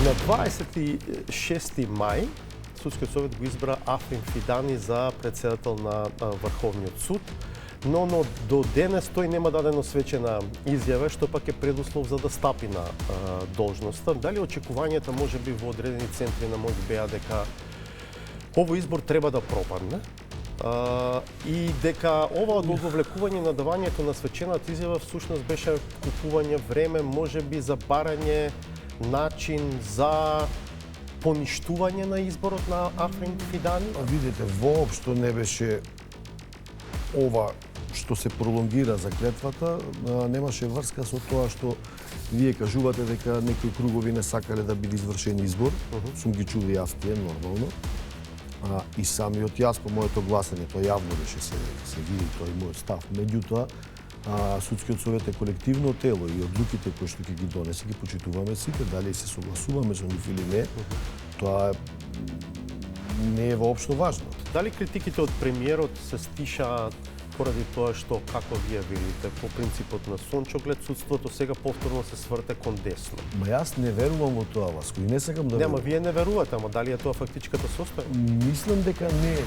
На 26 мај Судскиот совет го избра Африн Фидани за председател на Врховниот суд, но до денес тој нема дадено свечена изјава, што пак е предуслов за да стапи на должноста. Дали очекувањата можеби во одредени центри на моќ беа дека овој избор треба да пропадне и дека ова одговлекување на давањето на свечената изјава всушност беше купување време, можеби за барање начин за поништување на изборот на Африн Фидани? Видите, воопшто не беше ова што се пролонгира за клетвата, немаше врска со тоа што вие кажувате дека некои кругови не сакале да биде извршен избор. Сум ги чул и јас тие, нормално. И самиот јас по моето гласање, тоа јавно беше се види тој мојот став. Меѓутоа, Судскиот совет е колективно тело и одлуките кои што ќе ги донесе ги почитуваме сите, дали се согласуваме со нив или не, тоа не е воопшто важно. Дали критиките од премиерот се стишаат поради тоа што, како вие видите, по принципот на сончоглед, судството сега повторно се сврте кон десно? Ма јас не верувам во тоа, Васко, и не сакам да Нема, вие не верувате, ама дали е тоа фактичката состојба? Мислам дека не е.